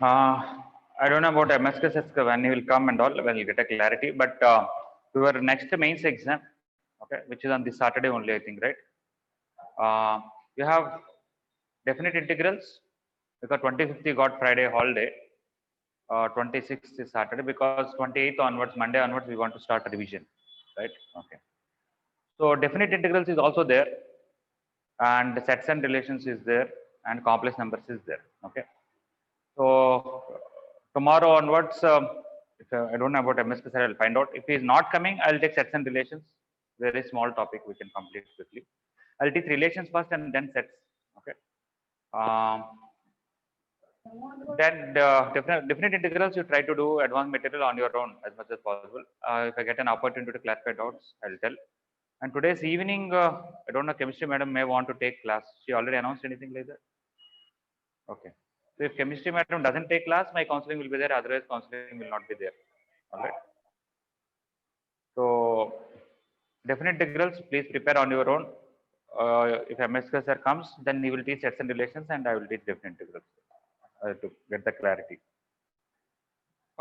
I don't know about MSKS when he will come and all, when he'll get a clarity. But your next mains exam, okay, which is on this Saturday only, I think, right? You have definite integrals because 25th you got Friday holiday, 26th is Saturday because 28th onwards, Monday onwards, we want to start a revision, right? Okay. So definite integrals is also there, and sets and relations is there, and complex numbers is there. Okay. So tomorrow onwards, if I don't know about MSK sir, I'll find out. If he is not coming, I'll take sets and relations. Very small topic we can complete quickly. I'll teach relations first and then sets. Okay. Um, then definite integrals you try to do advanced material on your own as much as possible. If I get an opportunity to clarify doubts, I'll tell. And today's evening, I don't know, chemistry madam may want to take class. She already announced anything like that? Okay. So if chemistry madam doesn't take class, my counseling will be there. Otherwise, counseling will not be there. All right. So definite integrals, please prepare on your own. If MSK sir comes, then he will teach sets and relations, and I will teach definite integrals to get the clarity.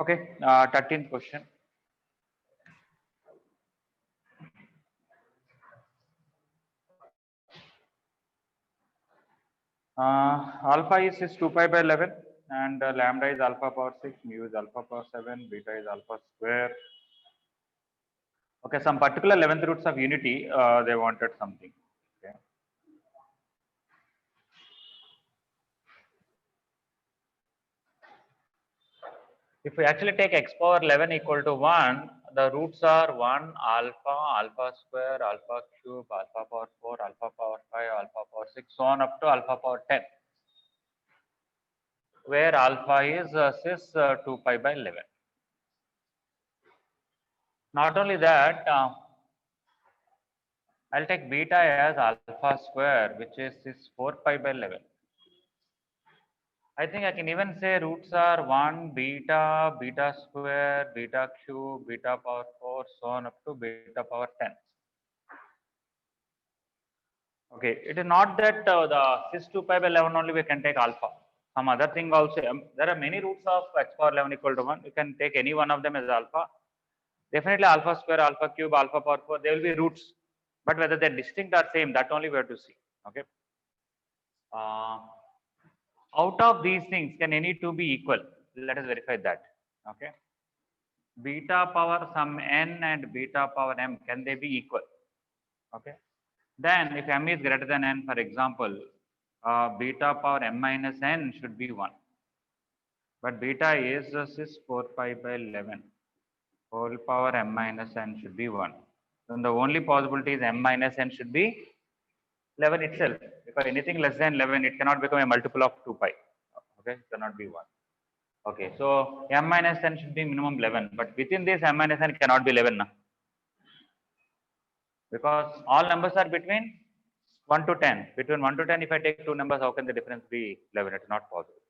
Okay. 13th question. Alpha is 2 pi by 11, and lambda is alpha power 6, mu is alpha power 7, beta is alpha square. Okay, some particular 11th roots of unity, they wanted something. Okay. If we actually take x power 11 equal to 1, the roots are 1, alpha, alpha square, alpha cube, alpha power 4, alpha power 5, alpha power 6, so on up to alpha power 10, where alpha is cis 2 pi by 11. Not only that, I'll take beta as alpha square, which is cis 4 pi by 11. I think I can even say roots are 1, beta, beta square, beta cube, beta power 4, so on up to beta power 10. Okay, it is not that the cis 2 pi by 11 only we can take alpha. Some other thing also, there are many roots of x power 11 equal to 1. You can take any one of them as alpha. Definitely alpha square, alpha cube, alpha power 4, they will be roots. But whether they're distinct or same, that only we have to see. Okay. Out of these things, can any two be equal? Let us verify that. Okay. Beta power some n and beta power m, can they be equal? Okay. Then if m is greater than n, for example, beta power m minus n should be 1. But beta is 4 pi by 11. Whole power m minus n should be 1. Then the only possibility is m minus n should be 11 itself. Because anything less than 11, it cannot become a multiple of 2 pi. Okay, it cannot be 1. Okay, so m minus n should be minimum 11. But within this, m minus n cannot be 11. Now. Because all numbers are between 1 to 10. Between 1 to 10, if I take two numbers, how can the difference be 11? It's not possible.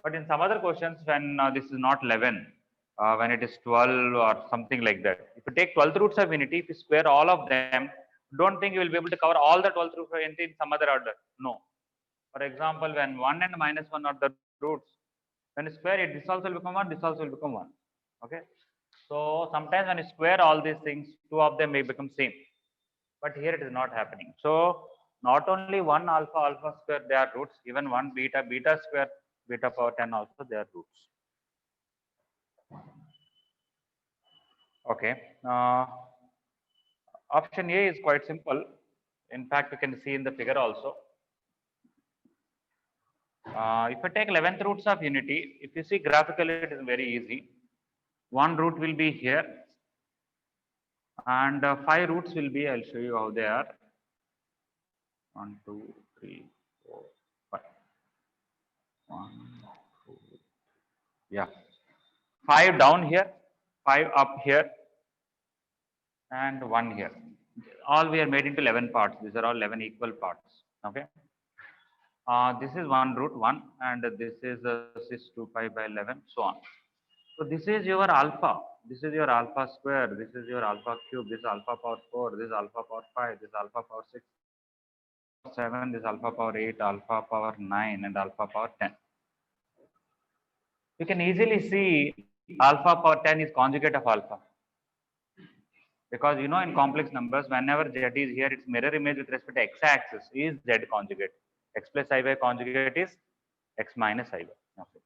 But in some other questions, when this is not 11, when it is 12 or something like that, if you take 12th roots of unity, if you square all of them, don't think you will be able to cover all the 12th roots of unity in some other order. No. For example, when 1 and minus 1 are the roots, when you square it, this also will become 1, this also will become 1. Okay. So sometimes when you square all these things, two of them may become same. But here it is not happening. So not only 1 alpha, alpha square, they are roots, even 1 beta, beta square, beta power 10 also they are roots. Okay. Option A is quite simple. In fact, you can see in the figure also. If I take 11th roots of unity, if you see graphically, it is very easy. One root will be here, and 5 roots will be, I'll show you how they are. 1, 2, 3, 4, 5. 1, 2, yeah. 5 down here, 5 up here, and 1 here. All we are made into 11 parts. These are all 11 equal parts. Okay. This is one root 1, and this is 2 pi by 11, so on. So this is your alpha. This is your alpha square. This is your alpha cube. This is alpha power 4. This is alpha power 5. This is alpha power 6, 7. This is alpha power 8, alpha power 9, and alpha power 10. You can easily see alpha power 10 is conjugate of alpha. Because you know in complex numbers, whenever z is here, its mirror image with respect to x-axis is z conjugate. X plus iy conjugate is x minus iy. Okay.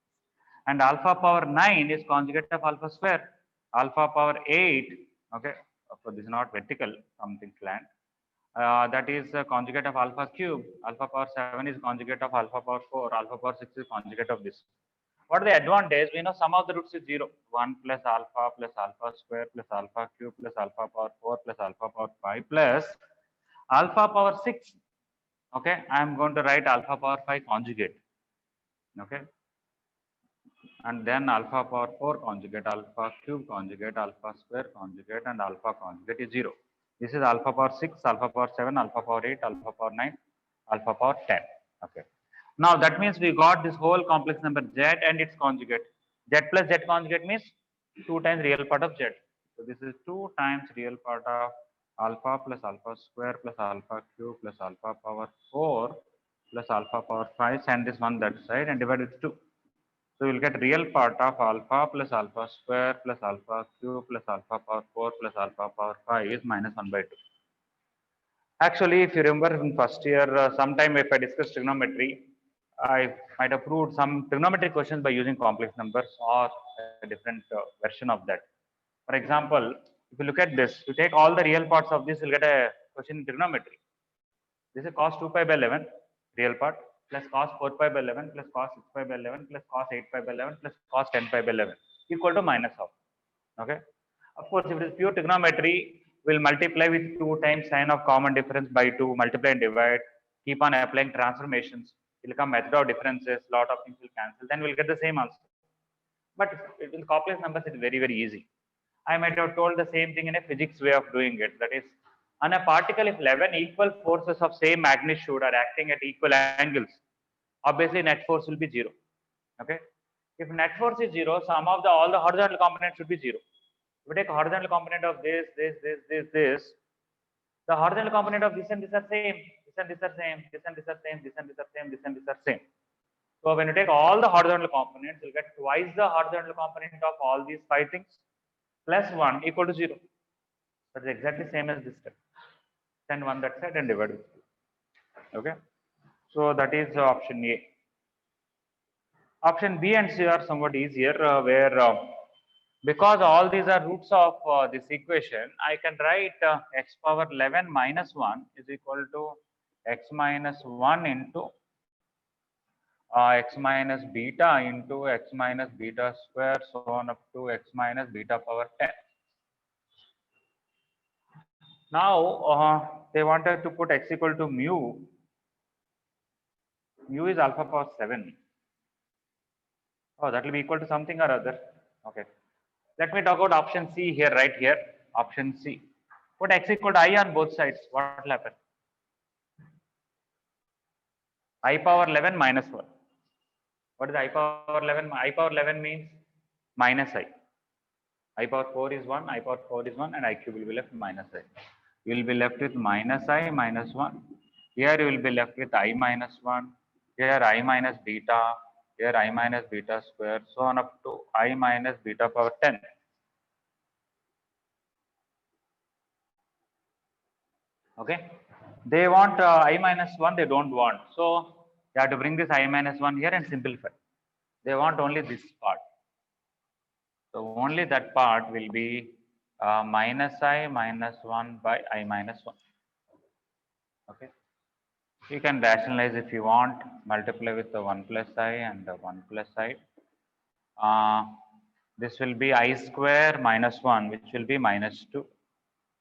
And alpha power 9 is conjugate of alpha square. Alpha power 8, okay, so this is not vertical, something slant. That is conjugate of alpha cube. Alpha power 7 is conjugate of alpha power 4. Alpha power 6 is conjugate of this. What are the advantage? We know sum of the roots is 0. 1 plus alpha square plus alpha cube plus alpha power 4 plus alpha power 5 plus alpha power 6. Okay, I am going to write alpha power 5 conjugate. Okay, and then alpha power 4 conjugate, alpha cube conjugate, alpha square conjugate, and alpha conjugate is 0. This is alpha power 6, alpha power 7, alpha power 8, alpha power 9, alpha power 10. Okay. Now that means we got this whole complex number z and its conjugate. Z plus z conjugate means 2 times real part of z. So this is 2 times real part of alpha plus alpha square plus alpha cube plus alpha power 4 plus alpha power 5, and this one that side and divide with 2. So you'll get real part of alpha plus alpha square plus alpha cube plus alpha power 4 plus alpha power 5 is minus 1 by 2. Actually, if you remember in first year, sometime if I discuss trigonometry, I might have proved some trigonometry questions by using complex numbers or a different version of that. For example, if you look at this, you take all the real parts of this, you'll get a question in trigonometry. This is cos 2 pi by 11, real part, plus cos 4 pi by 11, plus cos 6 pi by 11, plus cos 8 pi by 11, plus cos 10 pi by 11, equal to minus half. Okay. Of course, if it is pure trigonometry, we'll multiply with 2 times sine of common difference by 2, multiply and divide, keep on applying transformations. Will come method of differences, lot of things will cancel, then we'll get the same answer. But in complex numbers, it's very, very easy. I might have told the same thing in a physics way of doing it. That is, on a particle, if 11 equal forces of same magnitude are acting at equal angles, obviously net force will be 0. Okay. If net force is 0, sum of all the horizontal components should be 0. If we take a horizontal component of this, the horizontal component of this and this are same, this and this are same, this and this are same, this and this are same, this and this are same. So when you take all the horizontal components, you'll get twice the horizontal component of all these 5 things plus 1 equal to 0. That is exactly same as this step. Send 1 that side and divide with 2. Okay. So that is option A. Option B and C are somewhat easier, where because all these are roots of this equation, I can write x power 11 minus 1 is equal to x minus 1 into x minus beta into x minus beta square, so on up to x minus beta power 10. Now they wanted to put x equal to mu. Mu is alpha power 7. Oh, that will be equal to something or other. Okay. Let me talk about option C here, right here. Option C. Put x equal to I on both sides. What will happen? I power 11 minus 1. What is I power 11? I power 11 means minus I. I power 4 is 1, I power 4 is 1, and I cube will be left minus I. You will be left with minus I minus 1. Here you will be left with I minus 1. Here I minus beta. Here I minus beta square. So on up to I minus beta power 10. Okay. They want I minus 1, they don't want. So you have to bring this I minus 1 here and simplify. They want only this part. So only that part will be minus I minus 1 by I minus 1. Okay. You can rationalize if you want, multiply with the 1 plus I and the 1 plus I. This will be I square minus 1, which will be minus 2.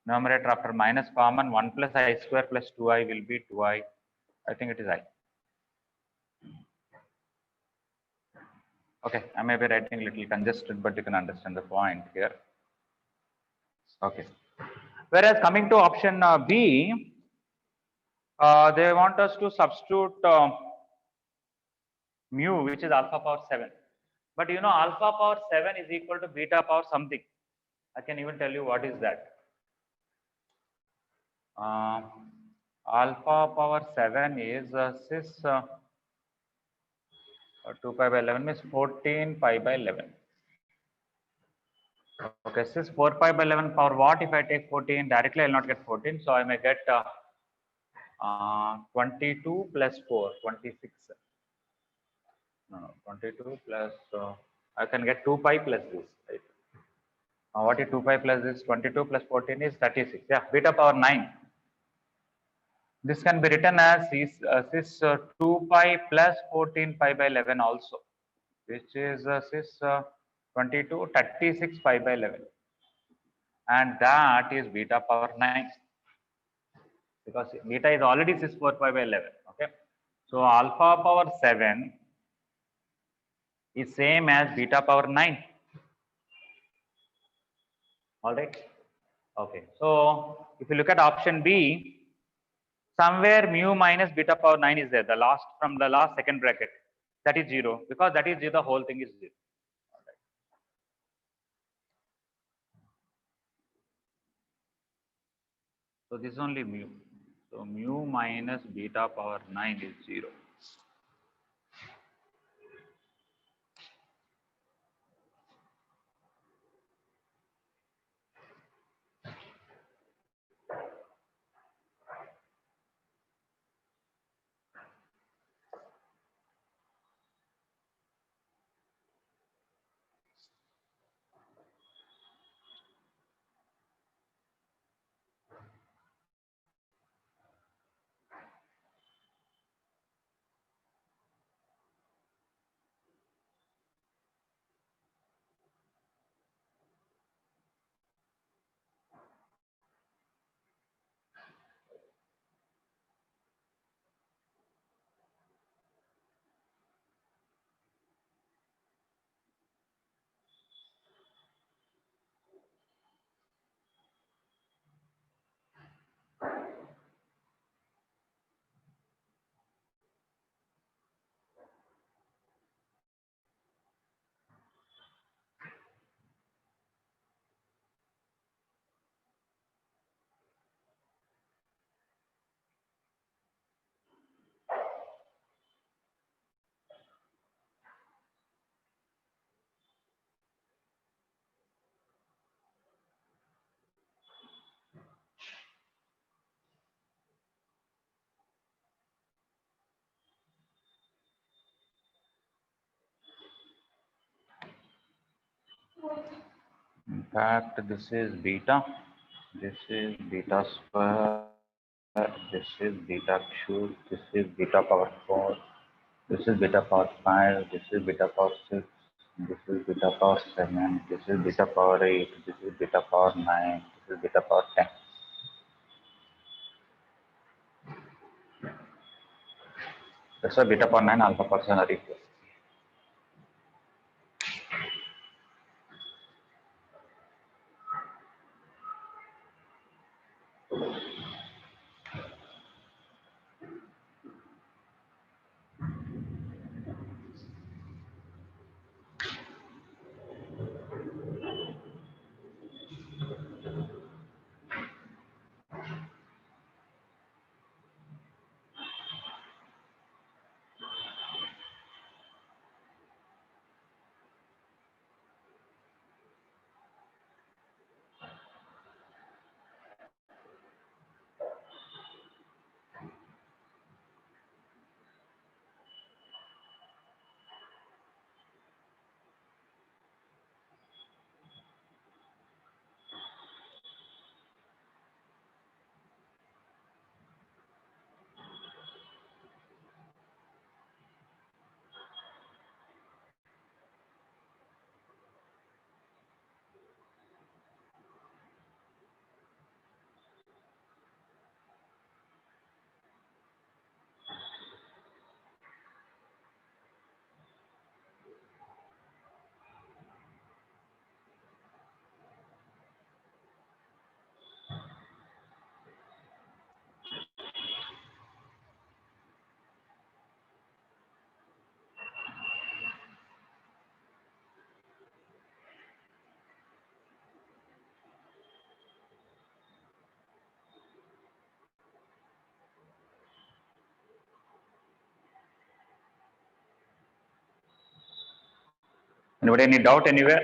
Numerator after minus common, 1 plus I square plus 2I will be 2I. I think it is I. Okay, I may be writing a little congested, but you can understand the point here. Okay. Whereas coming to option B, they want us to substitute mu, which is alpha power 7. But you know, alpha power 7 is equal to beta power something. I can even tell you what is that. Alpha power 7 is cis 2 pi by 11 means 14 pi by 11. Okay, this is 4 pi by 11 power what? If I take 14 directly, I will not get 14. So I may get 22 plus 4, 26. No, 22 plus, I can get 2 pi plus this, right? What is 2 pi plus this? 22 plus 14 is 36. Yeah, beta power 9. This can be written as this 2 pi plus 14 pi by 11 also, which is this 22, 36 pi by 11. And that is beta power 9. Because beta is already 6 4 pi by 11. Okay. So alpha power 7 is same as beta power 9. All right. Okay. So if you look at option B, somewhere mu minus beta power 9 is there. The last from the last second bracket, that is 0, because that is 0, the whole thing is 0. All right. So this is only mu. So mu minus beta power 9 is 0. In fact, this is beta. This is beta square. This is beta cube. This is beta power 4. This is beta power 5. This is beta power 6. This is beta power 7. This is beta power 8. This is beta power 9. This is beta power 10. That's why beta power 9, alpha power 7 are equal. Anybody any doubt anywhere?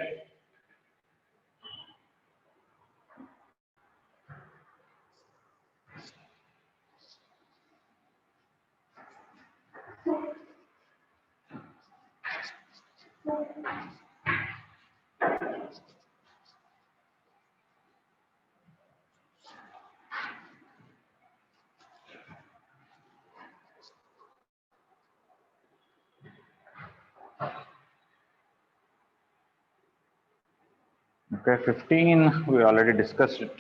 Okay, 15 we already discussed it.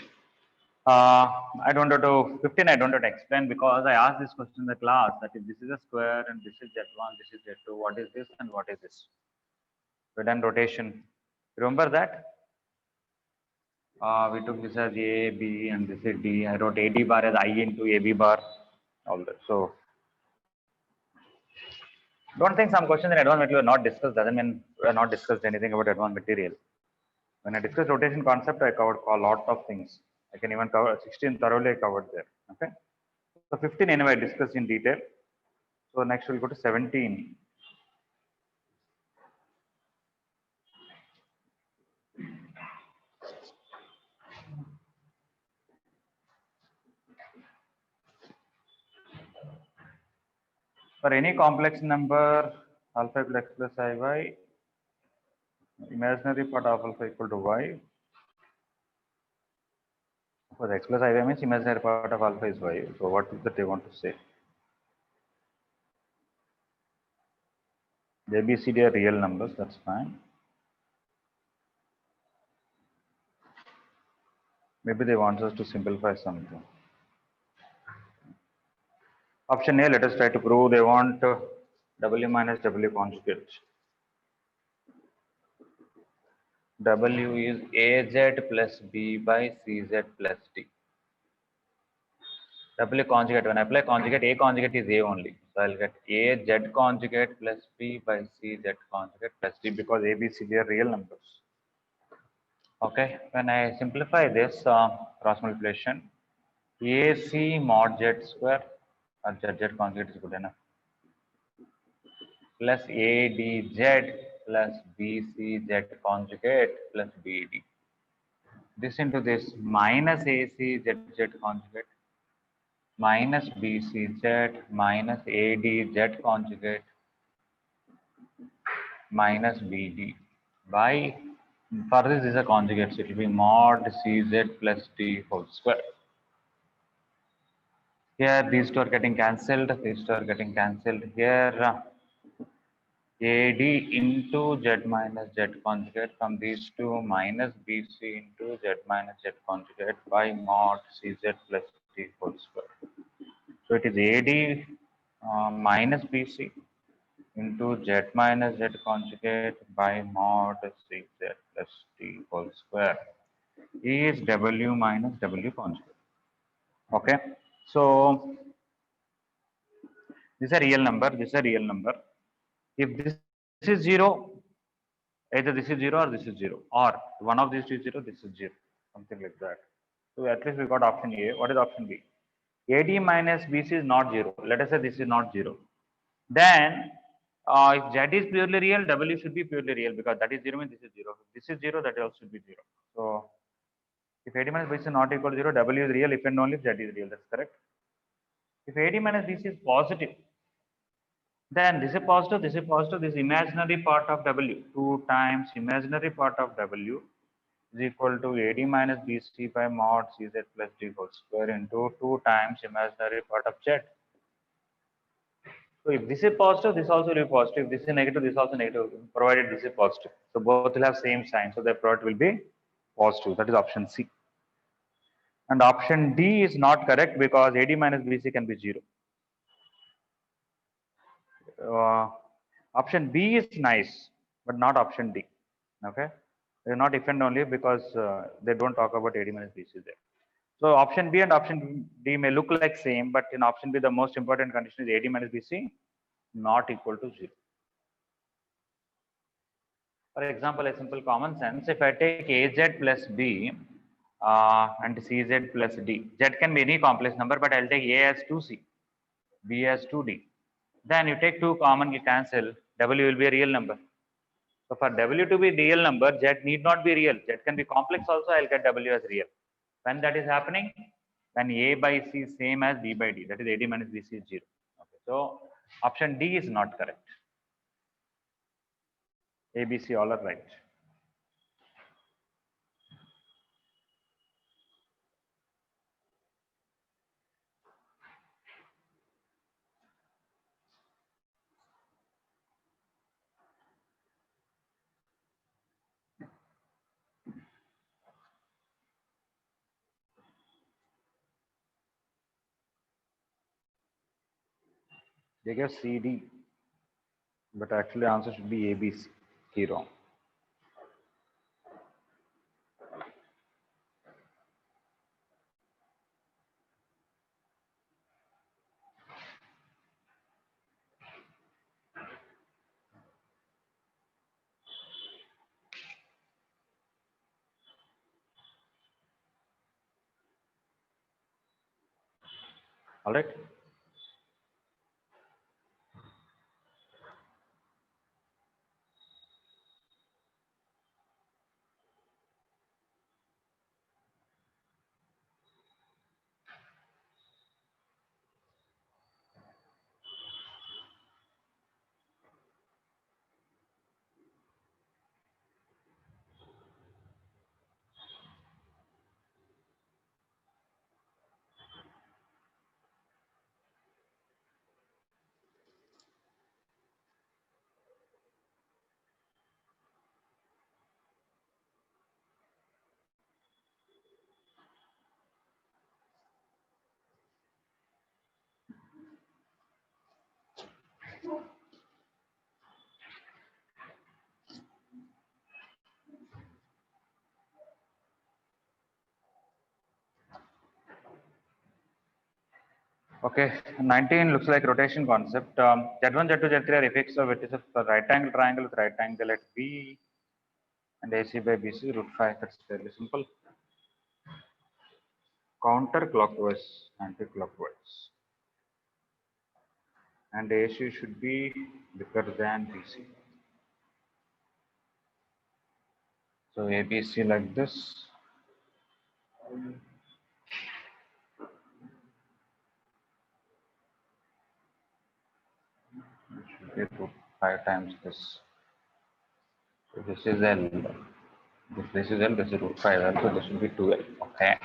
I don't have to 15. I don't have to explain because I asked this question in the class that if this is a square and this is Z1, this is Z2, what is this and what is this? We done rotation. Remember that? We took this as A, B, and this is D. I wrote AD bar as I into AB bar. All that. So don't think some questions in advanced material are not discussed doesn't mean we have not discussed anything about advanced material. When I discussed rotation concept, I covered a lot of things. I can even cover 16 thoroughly I covered there. Okay. So 15 anyway I discussed in detail. So next we'll go to 17. For any complex number, alpha equal to x plus iy, imaginary part of alpha equal to y. For the x plus iy means imaginary part of alpha is y. So what is that they want to say? The ABCD are real numbers, that's fine. Maybe they want us to simplify something. Option A, let us try to prove they want W minus W conjugate. W is AZ plus B by CZ plus D. W conjugate, when I apply conjugate, A conjugate is A only. So I'll get A Z conjugate plus B by C Z conjugate plus D because A, B, C, D are real numbers. Okay, when I simplify this cross multiplication, AC mod Z square or Z conjugate is good enough plus ADZ plus BCZ conjugate plus BD. This into this minus ACZZ conjugate minus BCZ minus ADZ conjugate minus BD by, for this is a conjugate, so it will be mod CZ plus D whole square. Here these two are getting cancelled, these two are getting cancelled. Here AD into Z minus Z conjugate from these two minus BC into Z minus Z conjugate by mod CZ plus D whole square. So it is AD minus BC into Z minus Z conjugate by mod CZ plus D whole square is W minus W conjugate. Okay. So this is a real number, this is a real number. If this is 0, either this is 0 or this is 0, or one of these two is 0, this is 0, something like that. So at least we got option A. What is option B? AD minus BC is not 0. Let us say this is not 0. Then if Z is purely real, W should be purely real because that is 0 means this is 0. If this is 0, that also should be 0. So if AD minus BC is not equal to 0, W is real if and only if Z is real. That's correct. If AD minus BC is positive, then this is positive, this is positive, this imaginary part of W, 2 times imaginary part of W is equal to AD minus BC by mod CZ plus D whole square into 2 times imaginary part of Z. So if this is positive, this also will be positive. If this is negative, this is also negative, provided this is positive. So both will have same sign. So the product will be positive. That is option C. And option D is not correct because AD minus BC can be 0. Option B is nice, but not option D. Okay, they are not different only because they don't talk about AD minus BC there. So option B and option D may look like same, but in option B the most important condition is AD minus BC not equal to 0. For example, a simple common sense, if I take AZ plus B and CZ plus D, Z can be any complex number, but I'll take A as 2C, B as 2D. Then you take 2 common, you cancel, W will be a real number. So for W to be real number, Z need not be real. Z can be complex also. I'll get W as real. When that is happening, when A by C is same as B by D, that is AD minus BC is 0. Okay. So option D is not correct. A, B, C all are right. They gave C, D, but actually answer should be A, B, C. Key wrong. All right. Okay, 19 looks like rotation concept. Z1, Z2, Z3 are effects of vertices of the right angle triangle with right angle at B and AC by BC root 5. That's fairly simple. Counterclockwise, anti-clockwise. And AC should be bigger than BC. So ABC like this. It should be root 5 times this. So this is L. This is L, this is root 5L, so this will be 2L. Okay.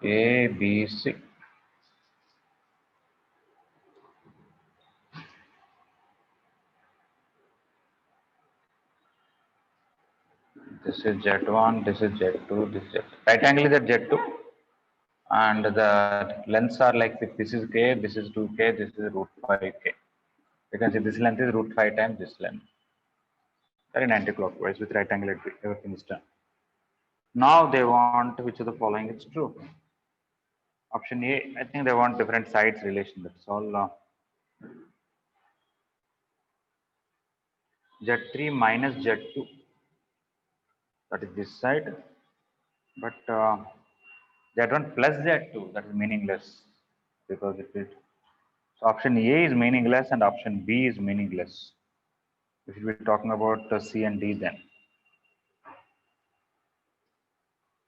A, B, C. This is Z1, this is Z2, this is Z2. Right angle is at Z2. And the lengths are like this is K, this is 2K, this is root 5K. You can see this length is root 5 times this length. They're in anti-clockwise with right angle at B. Everything is done. Now they want which of the following is true. Option A, I think they want different sides relation. That's all. Z3 minus Z2. That is this side. But Z1 plus Z2, that is meaningless because it is. So option A is meaningless and option B is meaningless. We should be talking about C and D then.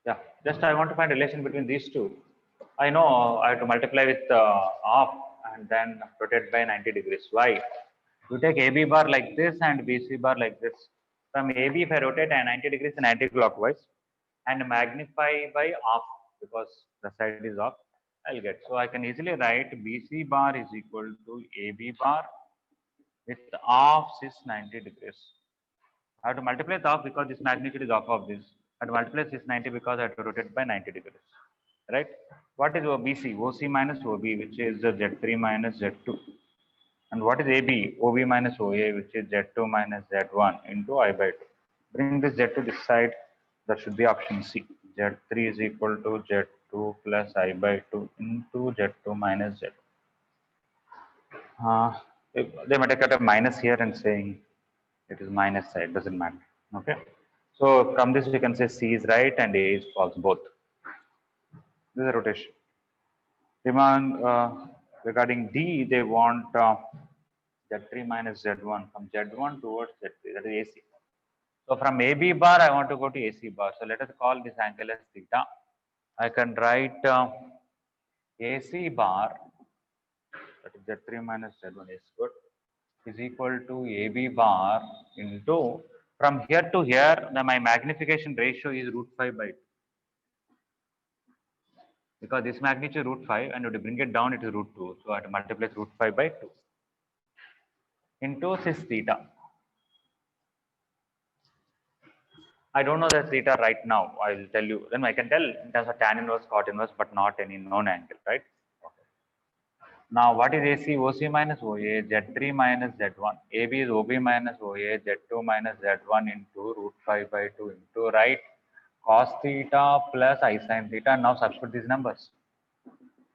Yeah, just I want to find relation between these two. I know I have to multiply with half and then rotate by 90 degrees. Why? You take AB bar like this and BC bar like this. From AB, if I rotate at 90 degrees and anti-clockwise and magnify by half because the side is off, I'll get. So I can easily write BC bar is equal to AB bar with half is 90 degrees. I have to multiply the half because this magnitude is half of this. I have to multiply this 90 because I have to rotate by 90 degrees. Right? What is OBC? OC minus OB, which is Z3 minus Z2. And what is AB? OB minus OA, which is Z2 minus Z1 into I by 2. Bring this Z to this side. That should be option C. Z3 is equal to Z2 plus I by 2 into Z2 minus Z. They might have cut a minus here and saying it is minus side, doesn't matter. Okay. So from this we can say C is right and A is false both. This is a rotation. Demand Regarding D, they want Z3 minus Z1 from Z1 towards Z3, that is AC. So from AB bar, I want to go to AC bar. So let us call this angle as theta. I can write AC bar, that is Z3 minus Z1 is good, is equal to AB bar into, from here to here, my magnification ratio is root 5 by 2. Because this magnitude root 5, and to bring it down, it is root 2. So I have to multiply root 5 by 2 into cis theta. I don't know the theta right now. I will tell you. Then I can tell in terms of tan inverse, cot inverse, but not any known angle, right? Okay. Now, what is AC? OC minus OA, Z3 minus Z1. AB is OB minus OA, Z2 minus Z1 into root 5 by 2 into, right, cos theta plus I sin theta. Now substitute these numbers.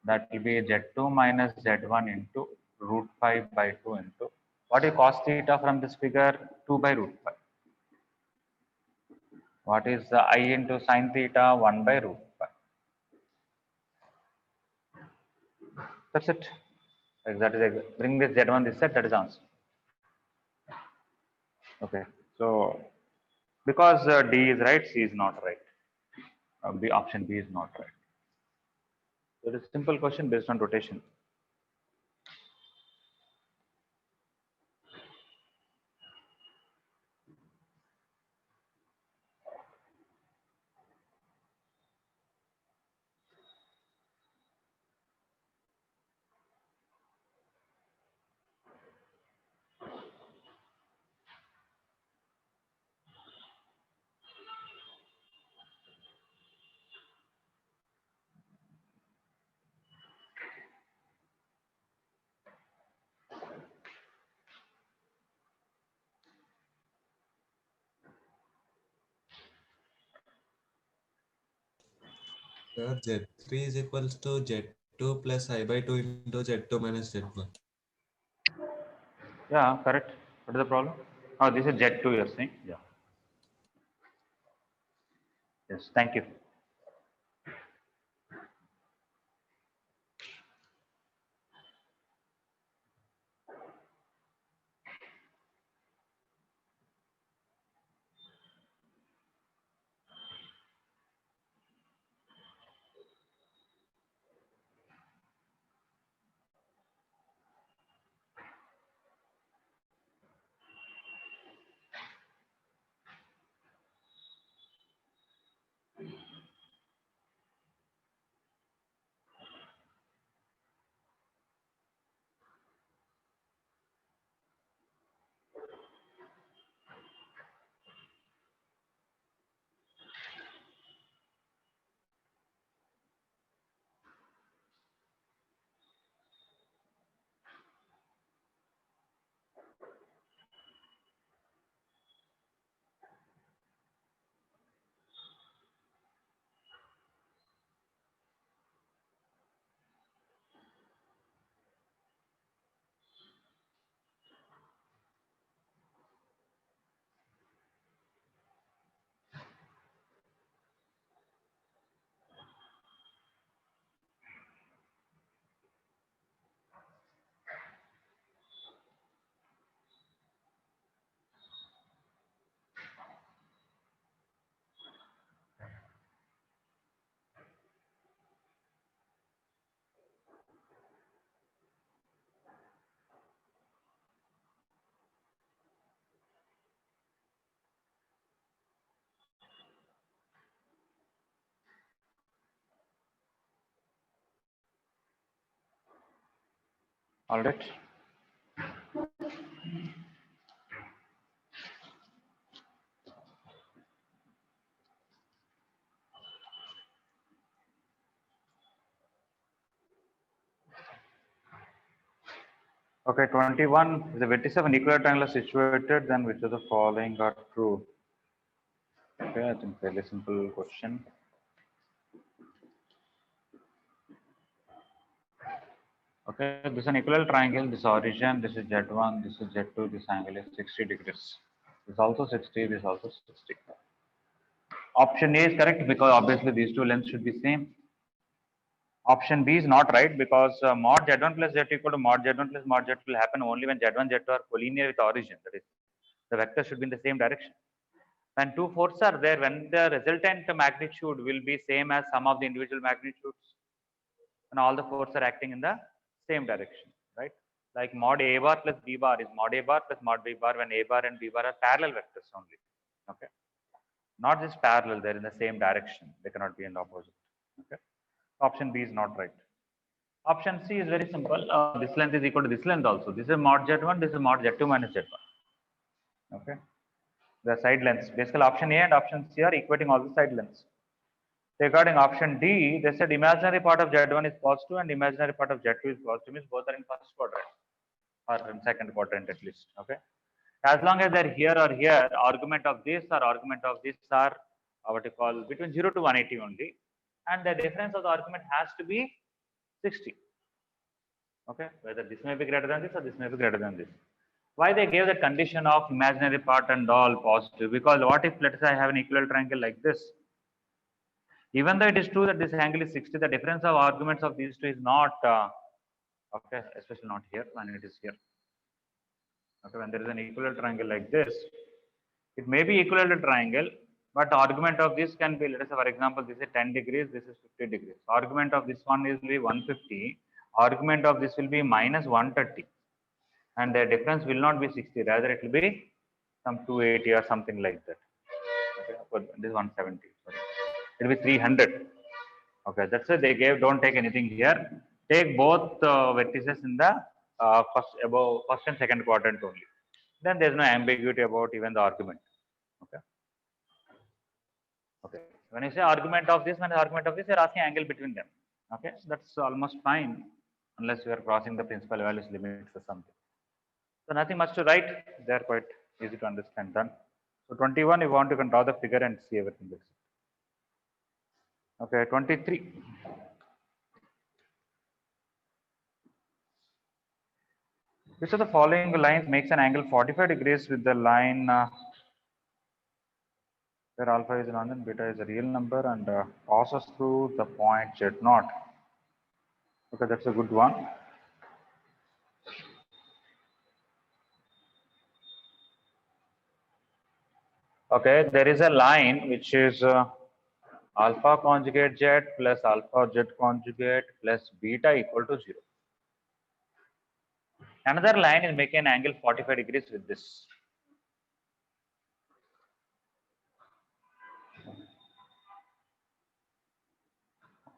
That will be Z2 minus Z1 into root 5 by 2 into, what is cos theta from this figure? 2 by root 5. What is the I into sin theta? 1 by root 5. That's it. That is, bring this Z1 this set, that is answer. Okay. So because D is right, C is not right. B, option B is not right. So it is a simple question based on rotation. Sir, Z3 is equals to Z2 plus I by 2 into Z2 minus Z1. Yeah, correct. What is the problem? Oh, this is Z2 you're saying? Yeah. Yes, thank you. All right. Okay, 21. If the vertices of an equilateral triangle are situated, then which of the following are true? Okay, I think fairly simple question. Okay, this is an equilateral triangle. This origin, this is Z1, this is Z2, this angle is 60 degrees. This is also 60, this is also 60. Option A is correct because obviously these two lengths should be same. Option B is not right because mod Z1 plus Z2 equal to mod Z1 plus mod Z2 will happen only when Z1, Z2 are collinear with origin. That is, the vector should be in the same direction. When two forces are there, when the resultant magnitude will be same as sum of the individual magnitudes, and all the forces are acting in the same direction, right? Like mod A bar plus B bar is mod A bar plus mod B bar when A bar and B bar are parallel vectors only. Okay, not just parallel; they're in the same direction. They cannot be in the opposite. Okay, option B is not right. Option C is very simple. This length is equal to this length also. This is mod Z1. This is mod Z2 minus Z1. Okay, the side lengths. Basically, option A and option C are equating all the side lengths. Regarding option D, they said imaginary part of Z1 is positive and imaginary part of Z2 is positive, means both are in first quadrant or in second quadrant at least. Okay. As long as they're here or here, argument of this or argument of this are what you call between 0 to 180 only. And the difference of the argument has to be 60. Okay. Whether this may be greater than this or this may be greater than this. Why they gave the condition of imaginary part and all positive? Because what if, let's say, I have an equilateral triangle like this? Even though it is true that this angle is 60, the difference of arguments of these two is not, okay, especially not here when it is here. Okay, when there is an equilateral triangle like this, it may be equilateral triangle, but the argument of this can be, let us say, for example, this is 10 degrees, this is 50 degrees. Argument of this one will be 150, argument of this will be minus 130. And the difference will not be 60, rather it will be some 280 or something like that. Okay, this is 170. Sorry. It will be 300. Okay, that's why they gave don't take anything here. Take both vertices in the first and second quadrant only. Then there's no ambiguity about even the argument. Okay. Okay. When you say argument of this, when the argument of this, you're asking angle between them. Okay, that's almost fine, unless you are crossing the principal values limits or something. So nothing much to write. They are quite easy to understand. Done. So 21, you want to draw the figure and see everything. Okay, 23. Which of the following lines makes an angle 45 degrees with the line where alpha is an and beta is a real number and passes through the point Z0? Okay, that's a good one. Okay, there is a line which is alpha conjugate Z plus alpha Z conjugate plus beta equal to 0. Another line is making an angle 45 degrees with this.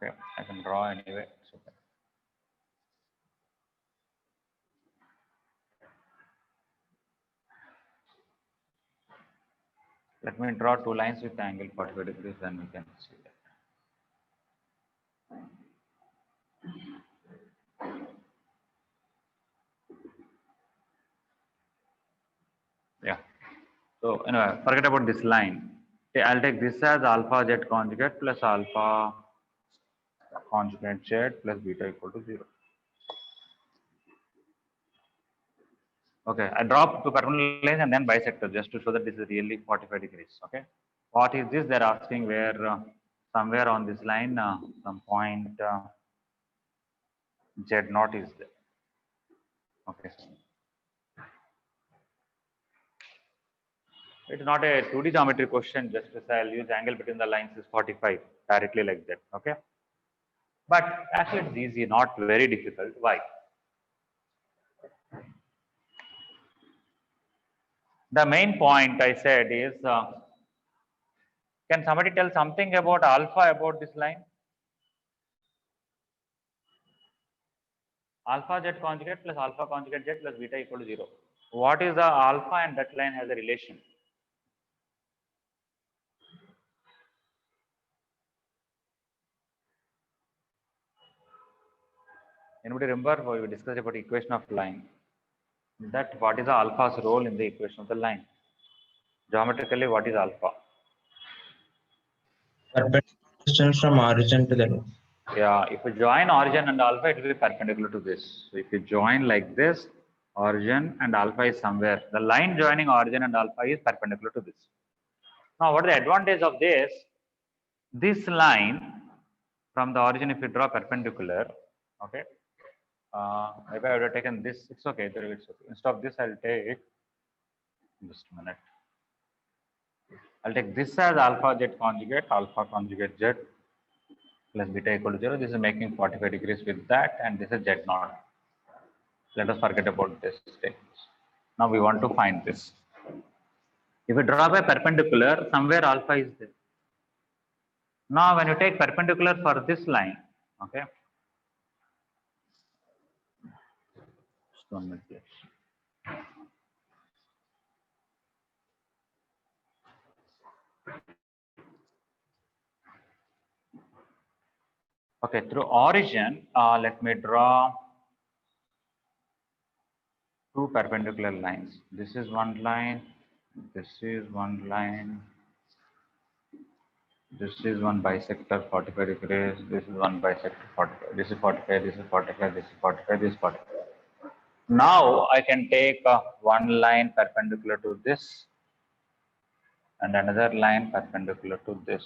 Okay, I can draw anyway. It's okay. Let me draw two lines with angle 45 degrees, then we can see that. Yeah. So anyway, forget about this line. Okay, I'll take this as alpha Z conjugate plus alpha conjugate Z plus beta equal to 0. Okay, I drop two perpendicular lines and then bisector just to show that this is really 45 degrees. Okay. What is this? They're asking where somewhere on this line, some point Z0 is there. Okay. It's not a 2D geometry question, just as I'll use angle between the lines is 45 directly like that. Okay. But actually it's easy, not very difficult. Why? The main point I said is, can somebody tell something about alpha about this line? Alpha Z conjugate plus alpha conjugate Z plus beta equal to 0. What is the alpha and that line has a relation? Anybody remember we discussed about equation of line? That what is the alpha's role in the equation of the line? Geometrically, what is alpha? Perpendicular distance from origin to the loop. Yeah, if you join origin and alpha, it will be perpendicular to this. So if you join like this, origin and alpha is somewhere. The line joining origin and alpha is perpendicular to this. Now, what is the advantage of this? This line from the origin, if you draw perpendicular, okay, maybe I would have taken this. It's okay. It's okay. Instead of this, I'll take just a minute. I'll take this as alpha z conjugate z plus beta equal to 0. This is making 45 degrees with that, and this is z naught. Let us forget about this stage. Now we want to find this. If you draw by perpendicular, somewhere alpha is there. Now when you take perpendicular for this line, okay. Just 1 minute, please. Okay, through origin, let me draw two perpendicular lines. This is one line, this is one line, this is one bisector 45 degrees, this is one bisector 45, this is 45, this is 45, this is 45, this is 45. Now I can take one line perpendicular to this and another line perpendicular to this.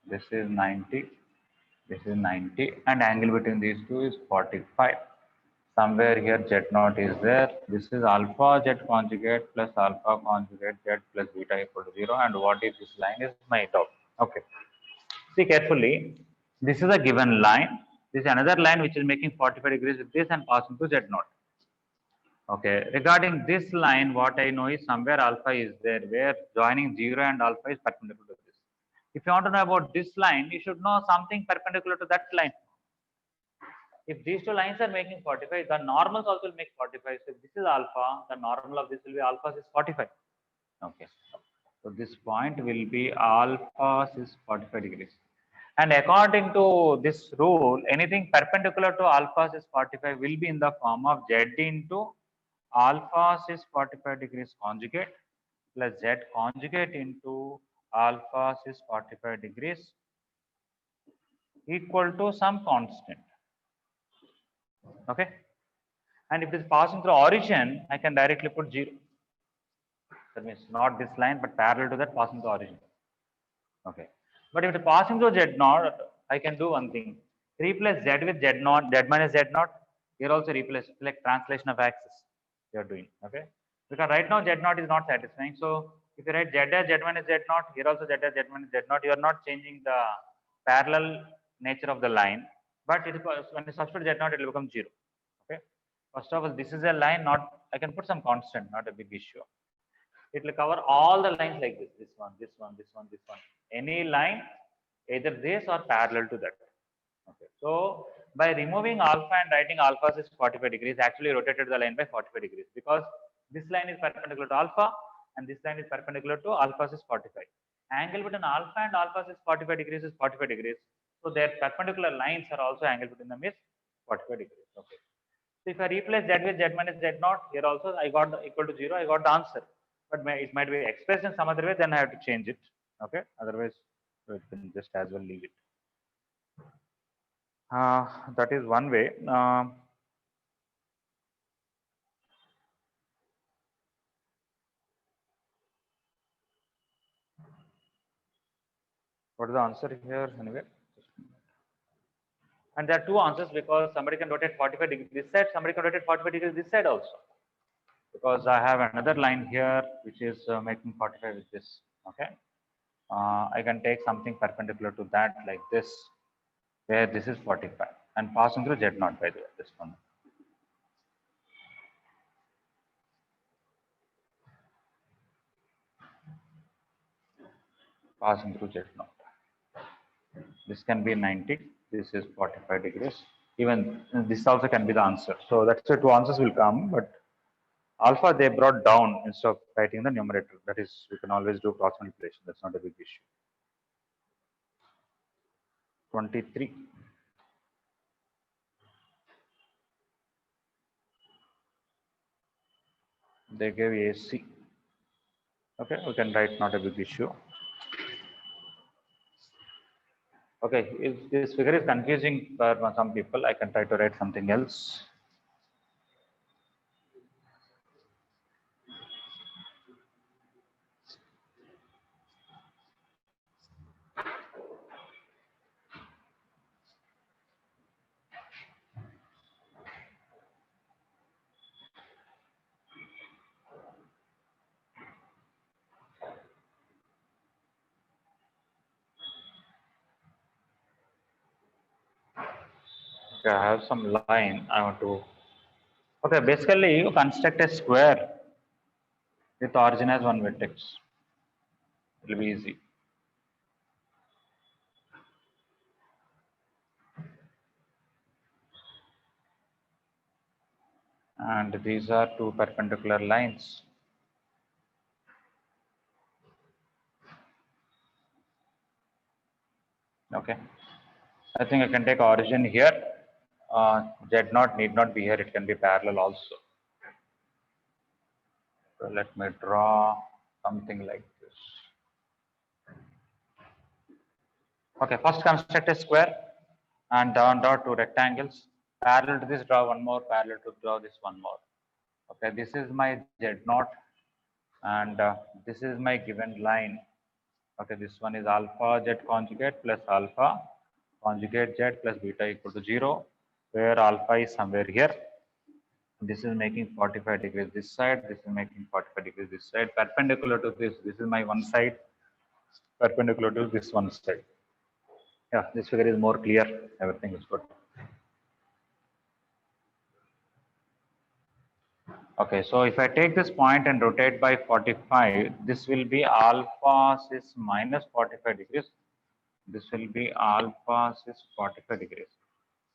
This is 90, this is 90, and angle between these two is 45. Somewhere here z naught is there. This is alpha z conjugate plus alpha conjugate z plus beta equal to 0. And what is this line is my doubt. Okay. See carefully. This is a given line. This is another line which is making 45 degrees with this and passing to z naught. Okay. Regarding this line, what I know is somewhere alpha is there, where joining 0 and alpha is perpendicular to this. If you want to know about this line, you should know something perpendicular to that line. If these two lines are making 45, the normals also will make 45. So if this is alpha, the normal of this will be alpha is 45. Okay. So this point will be alpha is 45 degrees. And according to this rule, anything perpendicular to alpha is 45 will be in the form of z into alpha is 45 degrees conjugate plus z conjugate into alpha is 45 degrees equal to some constant. Okay. And if it is passing through origin, I can directly put 0. That means not this line, but parallel to that passing through origin. Okay. But if it is passing through z naught, I can do one thing. Replace z with z naught, z minus z naught. Here also replace, like translation of axis you are doing. Okay. Because right now z naught is not satisfying. So if you write z as z minus z naught, here also z as z minus z naught, you are not changing the parallel nature of the line. But it is, when you substitute z naught, it will become 0. Okay. First of all, this is a line, not, I can put some constant, not a big issue. It will cover all the lines like this, this one, this one, this one, this one. Any line, either this or parallel to that. Okay. So by removing alpha and writing alpha is 45 degrees, actually rotated the line by 45 degrees, because this line is perpendicular to alpha and this line is perpendicular to alpha is 45. Angle between alpha and alpha is 45 degrees is 45 degrees. So their perpendicular lines are also angle between them is 45 degrees. Okay. So if I replace z with z minus z naught, here also I got the equal to 0, I got the answer. But it might be expressed in some other way, then I have to change it. Okay. Otherwise, we can just as well leave it. That is one way. What is the answer here anyway? And there are two answers, because somebody can rotate 45 degrees this side, somebody can rotate 45 degrees this side also. Because I have another line here which is making 45 with this. Okay. I can take something perpendicular to that like this, where this is 45 and passing through z naught, by the way, this one. Passing through z naught. This can be 90, this is 45 degrees. Even this also can be the answer. So that's why two answers will come, but alpha they brought down instead of writing the numerator. That is, you can always do cross manipulation. That's not a big issue. 23. They gave AC. Okay, we can write not a big issue. Okay, if this figure is confusing for some people, I can try to write something else. Okay, I have some line I want to. Okay, basically you construct a square with origin as one vertex. It will be easy. And these are two perpendicular lines. Okay, I think I can take origin here. Z0 need not be here, it can be parallel also. So let me draw something like this. Okay, first construct a square and draw two rectangles. Parallel to this, draw one more, parallel to draw this one more. Okay, this is my Z0 and this is my given line. Okay, this one is alpha Z conjugate plus alpha conjugate Z plus beta equal to 0, where alpha is somewhere here. This is making 45 degrees this side, this is making 45 degrees this side, perpendicular to this is my one side, perpendicular to this one side. Yeah, this figure is more clear, everything is good. Okay, so if I take this point and rotate by 45, this will be alpha cis minus 45 degrees. This will be alpha cis 45 degrees.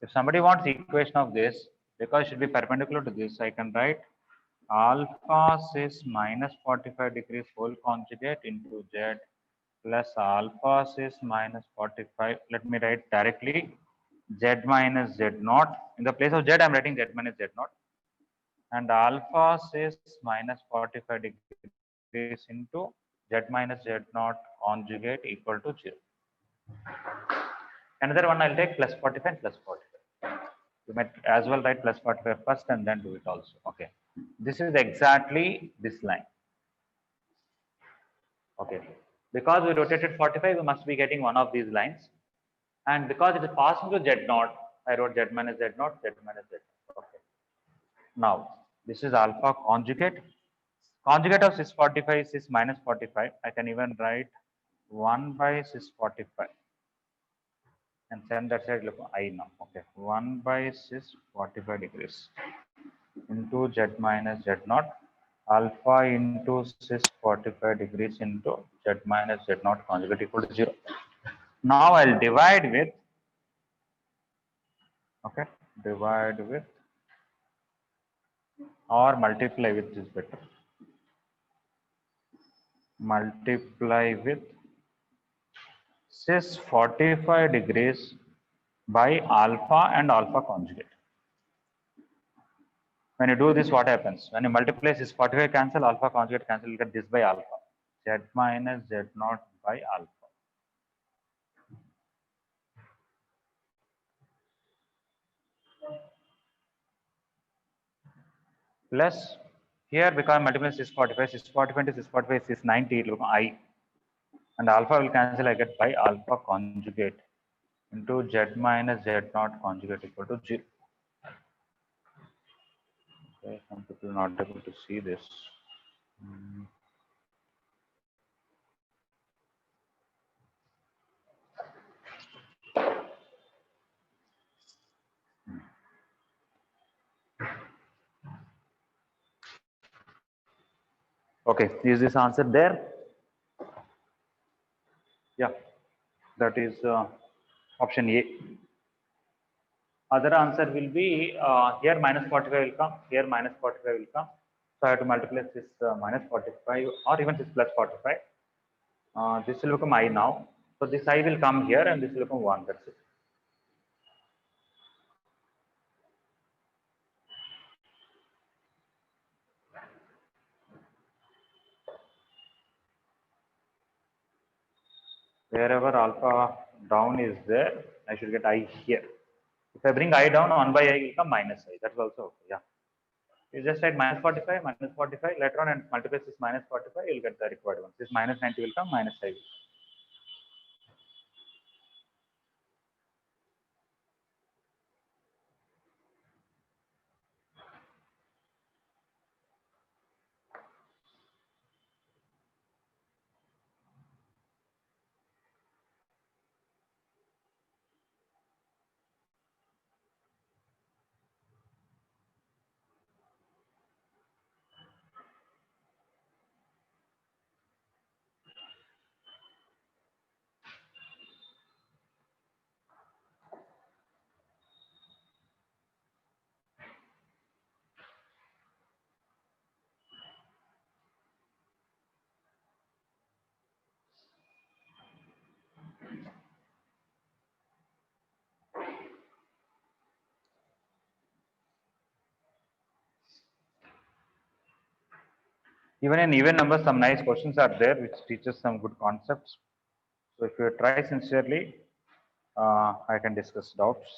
If somebody wants the equation of this, because it should be perpendicular to this, I can write alpha cis minus 45 degrees whole conjugate into Z plus alpha cis minus 45. Let me write directly Z minus Z naught. In the place of Z, I am writing Z minus Z naught. And alpha cis minus 45 degrees into Z minus Z naught conjugate equal to 0. Another one I'll take plus 45 and plus 45. You might as well write plus 45 first and then do it also. Okay. This is exactly this line. Okay. Because we rotated 45, we must be getting one of these lines. And because it is passing to Z naught, I wrote Z minus Z naught, Z minus Z naught. Okay. Now, this is alpha conjugate. Conjugate of cis 45 is cis minus 45. I can even write 1 by cis 45. And send that side, look, I now. Okay. 1 by cis 45 degrees into Z minus Z naught, alpha into cis 45 degrees into Z minus Z naught conjugate equal to 0. Now I'll divide with, okay, divide with or multiply with is better. Multiply with cis 45 degrees by alpha and alpha conjugate. When you do this, what happens? When you multiply cis 45 cancel, alpha conjugate cancel, you get this by alpha. Z minus Z naught by alpha. Plus here because multiply cis 45 to cis 45 is 90, look I, and alpha will cancel, I get by alpha conjugate into Z minus Z naught conjugate equal to 0. Okay, some people are not able to see this. Okay, is this answer there? Yeah, that is option A. Other answer will be here minus 45 will come, here minus 45 will come. So I have to multiply this minus 45 or even this plus 45. This will become I now. So this I will come here and this will become 1. That's it. Wherever alpha down is there, I should get I here. If I bring I down, 1 by I will come minus I. That's also okay. Yeah. You just write minus 45, later on and multiply this minus 45, you will get the required one. This minus 90 will come, minus I will come. Even in even numbers, some nice questions are there which teaches some good concepts. So if you try sincerely, I can discuss doubts.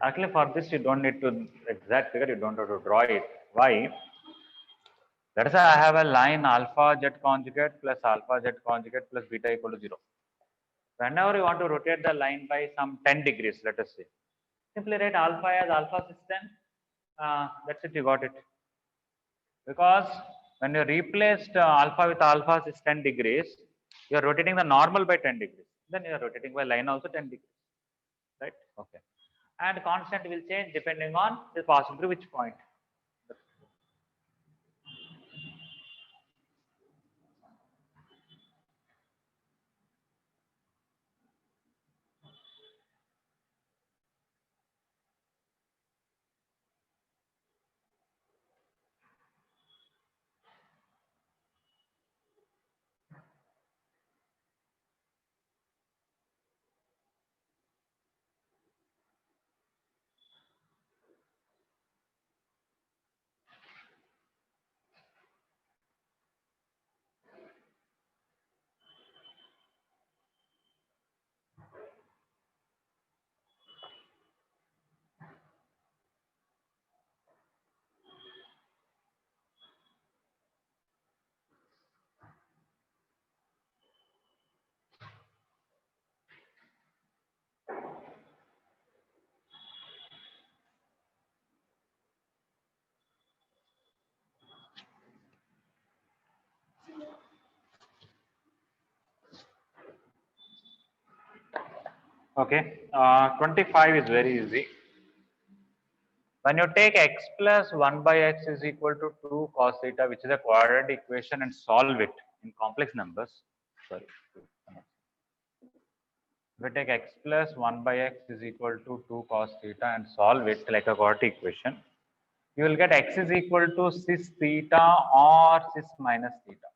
Actually, for this, you don't need to exact figure, you don't have to draw it. Why? Let us say I have a line alpha z conjugate plus alpha z conjugate plus beta equal to 0. Whenever you want to rotate the line by some 10 degrees, let us say, simply write alpha as alpha system. That's it, you got it. Because when you replaced alpha with alpha is 10 degrees, you are rotating the normal by 10 degrees. Then you are rotating by line also 10 degrees. Right? Okay. And constant will change depending on the passing through which point. Okay. 25 is very easy. When you take x plus 1 by x is equal to 2 cos theta, which is a quadratic equation, and solve it in complex numbers. Sorry. If we take x plus 1 by x is equal to 2 cos theta and solve it like a quadratic equation, you will get x is equal to cis theta or cis minus theta.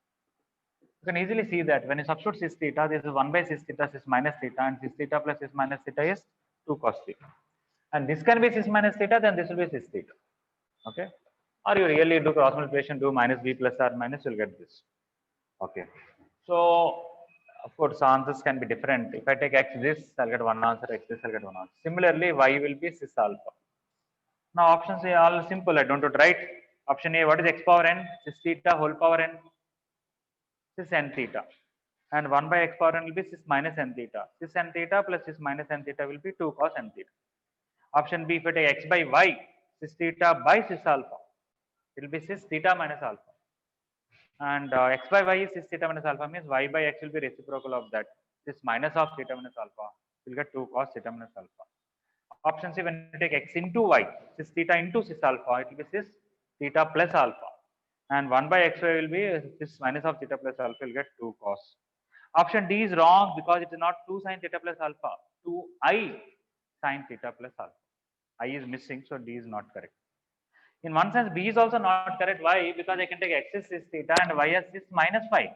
You can easily see that when you substitute cis theta, this is 1 by cis theta, cis minus theta, and cis theta plus cis minus theta is 2 cos theta. And this can be cis minus theta, then this will be cis theta. Okay. Or you really do cross multiplication, do minus b plus r minus, you'll get this. Okay. So, of course, answers can be different. If I take x this, I'll get one answer, x this, I'll get one answer. Similarly, y will be cis alpha. Now, options are all simple. I don't have to write. Option A, what is x power n? Cis theta whole power n, cis n theta. And 1 by x power n will be cis minus n theta. Cis n theta plus cis minus n theta will be 2 cos n theta. Option B, if I take x by y, cis theta by cis alpha, it will be cis theta minus alpha. And x by y is cis theta minus alpha, means y by x will be reciprocal of that. Cis minus of theta minus alpha, you'll get 2 cos theta minus alpha. Option C, when you take x into y, cis theta into cis alpha, it will be cis theta plus alpha. And 1 by xy will be cis minus of theta plus alpha, you'll get 2 cos. Option D is wrong because it is not 2 sin theta plus alpha, 2i sin theta plus alpha. I is missing, so D is not correct. In one sense, B is also not correct. Why? Because I can take x as cis theta and y as cis minus phi.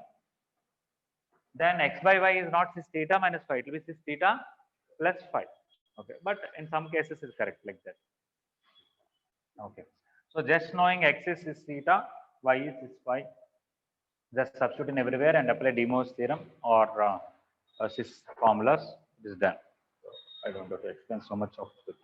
Then x by y is not cis theta minus phi, it will be cis theta plus phi. Okay, but in some cases it's correct like that. Okay, so just knowing x is cis theta, y is cis phi, just substitute in everywhere and apply De Mor's theorem or cis formulas. It is done. So I don't have to explain so much of it.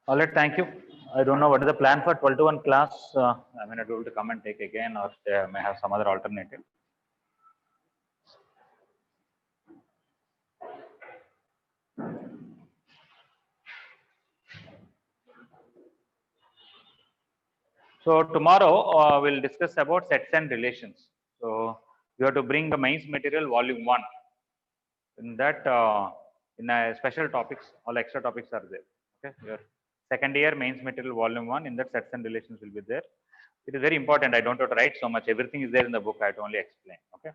All right, thank you. I don't know what is the plan for 12 to 1 class. I may not be able to come and take again, or they may have some other alternative. So tomorrow we'll discuss about sets and relations. So you have to bring the mains material volume 1. In that, in a special topics, all extra topics are there. Okay, your second year mains material volume 1. In that, sets and relations will be there. It is very important. I don't have to write so much. Everything is there in the book. I have to only explain. Okay.